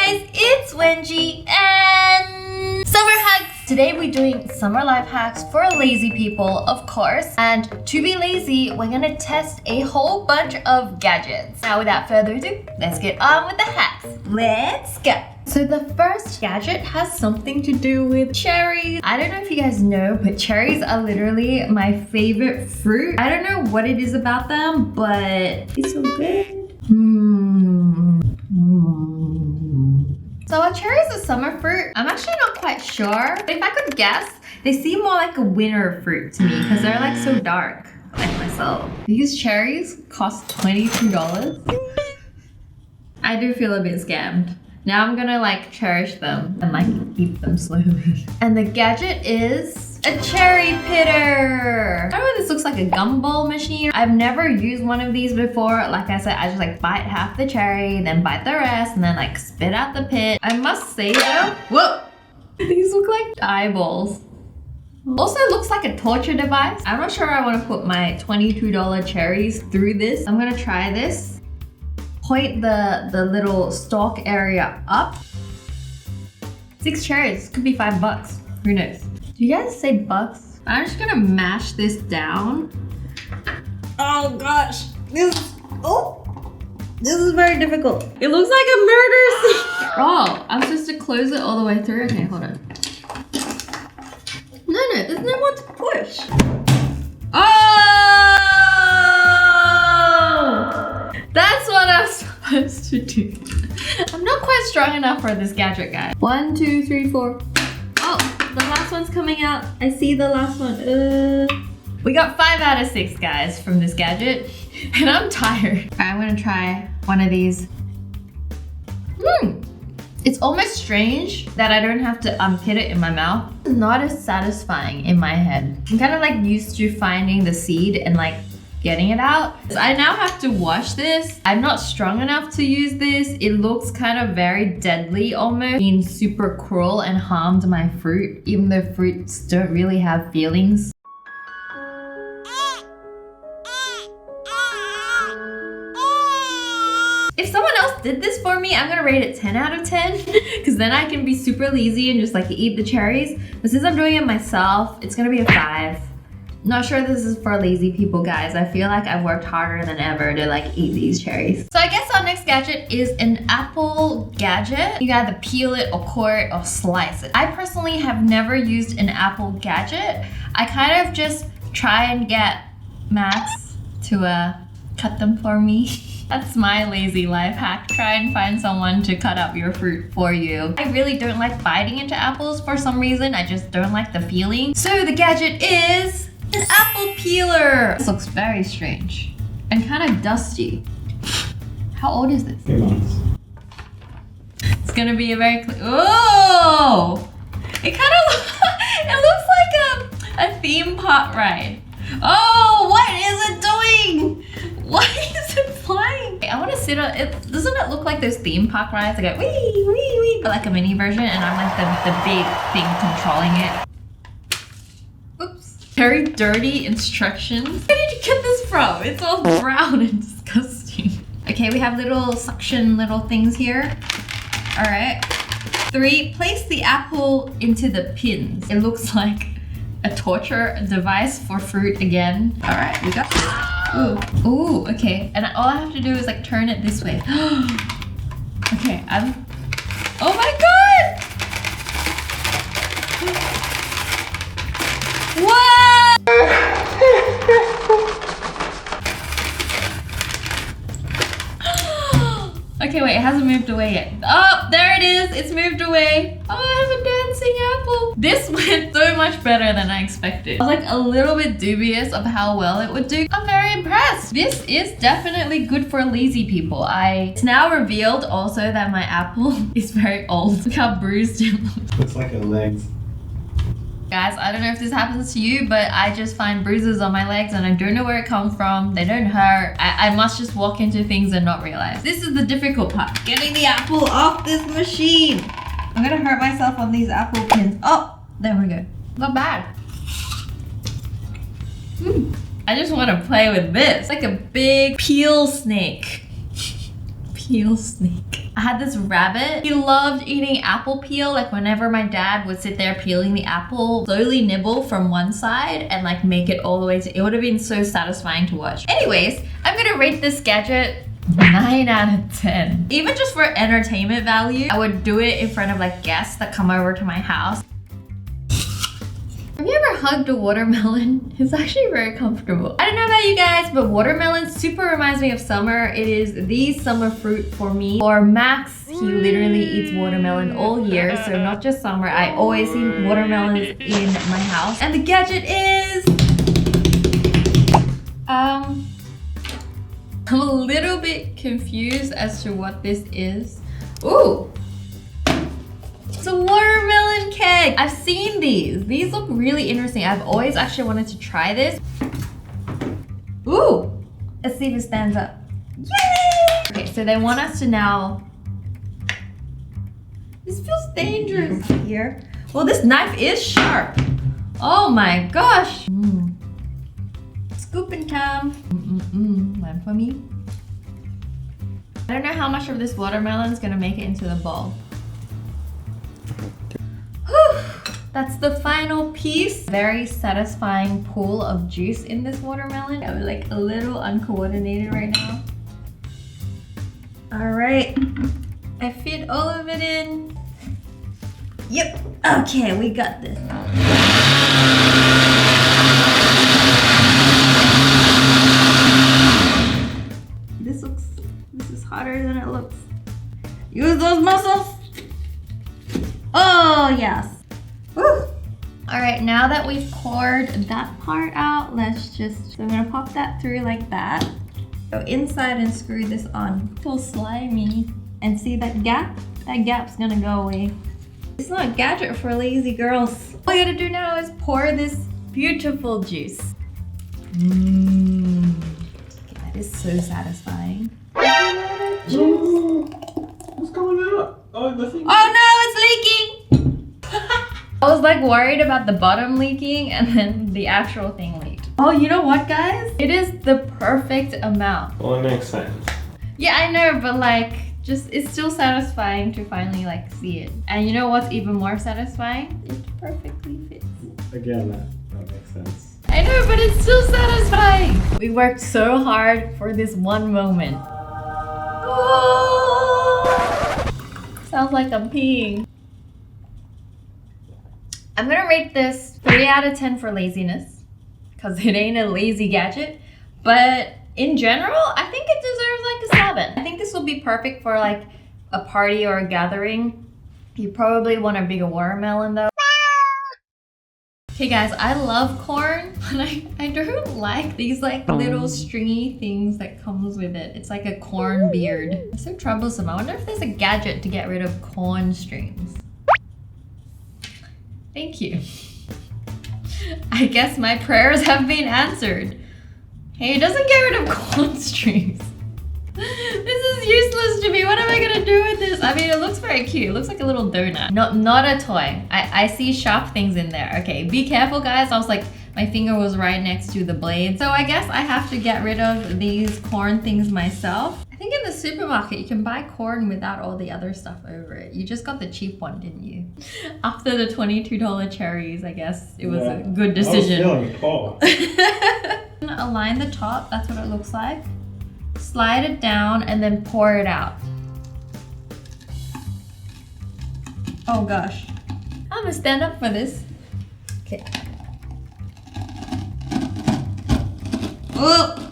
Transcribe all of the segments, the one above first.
guys, it's Wengie and Summer Hacks. Today we're doing summer life hacks for lazy people, of course. And to be lazy, we're gonna test a whole bunch of gadgets. Now without further ado, let's get on with the hacks. Let's go. So the first gadget has something to do with cherries. I don't know if you guys know, but cherries are literally my favorite fruit. I don't know what it is about them, but it's so good. So are cherries a summer fruit? I'm actually not quite sure. But if I could guess, they seem more like a winter fruit to me because they're like so dark, like myself. These cherries cost $22. I do feel a bit scammed. Now I'm gonna like cherish them and like eat them slowly. And the gadget is a cherry pitter. I don't know if this looks like a gumball machine. I've never used one of these before. Like I said, I just like bite half the cherry, then bite the rest, and then like spit out the pit. I must say though, whoa, these look like eyeballs. Also looks like a torture device. I'm not sure I want to put my $22 cherries through this. I'm gonna try this. Point the little stalk area up. 6 cherries, could be $5. Who knows? Do you guys say bucks? I'm just gonna mash this down. Oh gosh, this is very difficult. It looks like a murder scene. Oh, I'm supposed to close it all the way through. Okay, hold on. No, there's no one to push. Oh! That's what I'm supposed to do. I'm not quite strong enough for this gadget, guys. 1, 2, 3, 4. Oh, the last one's coming out. I see the last one. We got 5 out of 6, guys, from this gadget. And I'm tired. Alright, I'm gonna try one of these. It's almost strange that I don't have to unpit it in my mouth. It's not as satisfying in my head. I'm kind of like used to finding the seed and like getting it out. So I now have to wash this. I'm not strong enough to use this. It looks kind of very deadly almost. Being super cruel and harmed my fruit, even though fruits don't really have feelings. If someone else did this for me, I'm gonna rate it 10 out of 10 because then I can be super lazy and just like eat the cherries. But since I'm doing it myself, it's gonna be a 5. Not sure this is for lazy people, guys. I feel like I've worked harder than ever to like eat these cherries. So I guess our next gadget is an apple gadget. You can either peel it or core it or slice it. I personally have never used an apple gadget. I kind of just try and get Max to cut them for me. That's my lazy life hack. Try and find someone to cut up your fruit for you. I really don't like biting into apples for some reason. I just don't like the feeling. So the gadget is an apple peeler. This looks very strange and kind of dusty. How old is this? 3 months. It's gonna be a very oh! It kind of it looks like a theme park ride. Oh, what is it doing? Why is it flying? I want to sit on it. Doesn't it look like those theme park rides? I go wee wee wee, but like a mini version, and I'm like the big thing controlling it. Oops. Very dirty instructions. Where did you get this from? It's all brown and disgusting. Okay, we have little suction little things here. All right. 3, place the apple into the pins. It looks like a torture device for fruit again. All right, we got this. Ooh, okay. And all I have to do is like turn it this way. Okay, oh my God! What? Okay, wait, it hasn't moved away yet. Oh, there it is. It's moved away. Oh, I have a dancing apple. This went so much better than I expected. I was like a little bit dubious of how well it would do. I'm very impressed. This is definitely good for lazy people. It's now revealed also that my apple is very old. Look how bruised it looks. Looks like a legs. Guys, I don't know if this happens to you, but I just find bruises on my legs and I don't know where it comes from. They don't hurt. I must just walk into things and not realize. This is the difficult part. Getting the apple off this machine. I'm gonna hurt myself on these apple pins. Oh, there we go. Not bad. I just want to play with this. It's like a big peel snake. Peel snake. I had this rabbit. He loved eating apple peel. Like whenever my dad would sit there peeling the apple, slowly nibble from one side and like make it all the way to, it would have been so satisfying to watch. Anyways, I'm gonna rate this gadget 9 out of 10. Even just for entertainment value, I would do it in front of like guests that come over to my house. Have you ever hugged a watermelon? It's actually very comfortable. I don't know about you guys, but watermelon super reminds me of summer. It is the summer fruit for me. For Max, he literally eats watermelon all year, so not just summer. I always see watermelons in my house. And the gadget is... I'm a little bit confused as to what this is. Ooh! It's a watermelon keg. I've seen these. These look really interesting. I've always actually wanted to try this. Ooh! Let's see if it stands up. Yay! Okay, so they want us to now... This feels dangerous here. Well, this knife is sharp. Oh my gosh. Scooping time. One for me. I don't know how much of this watermelon is gonna make it into the bowl. Whew. That's the final piece. Very satisfying pool of juice in this watermelon. I'm like a little uncoordinated right now. All right, I fit all of it in. Yep, okay, we got this. This is hotter than it looks. Use those muscles. Oh, yes. Woo. All right, now that we've poured that part out, so I'm gonna pop that through like that. Go inside and screw this on. Feel slimy. And see that gap? That gap's gonna go away. It's not a gadget for lazy girls. All you gotta do now is pour this beautiful juice. That is so satisfying. Ooh, what's going on? Oh, the thing. Oh no, it's leaking! I was like worried about the bottom leaking and then the actual thing leaked. Oh, you know what, guys? It is the perfect amount. Well, it makes sense. Yeah, I know, but like, it's still satisfying to finally like see it. And you know what's even more satisfying? It perfectly fits. Again, that makes sense. I know, but it's still satisfying. We worked so hard for this one moment. Oh! Sounds like I'm peeing. I'm gonna rate this 3 out of 10 for laziness, because it ain't a lazy gadget. But in general, I think it deserves like a 7. I think this will be perfect for like a party or a gathering. You probably want a bigger watermelon though. Okay guys, I love corn, but I don't like these like little stringy things that comes with it. It's like a corn beard. It's so troublesome. I wonder if there's a gadget to get rid of corn strings. Thank you. I guess my prayers have been answered. Hey, it doesn't get rid of corn strings. This is useless to me. What am I gonna do with this? I mean, it looks very cute. It looks like a little donut. Not a toy. I see sharp things in there. Okay, be careful, guys. I was like, my finger was right next to the blade. So I guess I have to get rid of these corn things myself. I think in the supermarket, you can buy corn without all the other stuff over it. You just got the cheap one, didn't you? After the $22 cherries, I guess it was a good decision. I was feeling cold. Align the top. That's what it looks like. Slide it down and then pour it out. Oh gosh. I'm gonna stand up for this. Okay. Oh!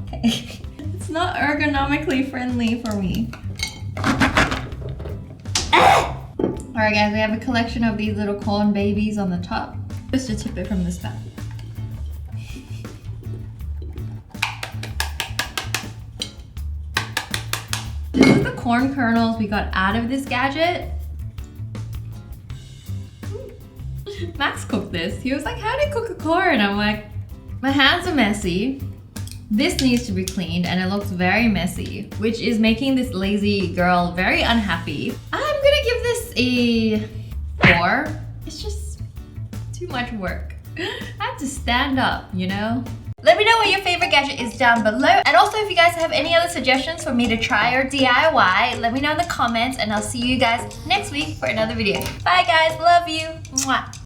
Okay. It's not ergonomically friendly for me. Alright guys, we have a collection of these little corn babies on the top. Just to tip it from the spout. This is the corn kernels we got out of this gadget. Max cooked this. He was like, how do you cook a corn? I'm like, my hands are messy. This needs to be cleaned and it looks very messy, which is making this lazy girl very unhappy. I'm gonna give this a 4. It's just too much work. I have to stand up, you know? Let me know what your favorite gadget is down below. And also, if you guys have any other suggestions for me to try or DIY, let me know in the comments, and I'll see you guys next week for another video. Bye guys, love you. Mwah.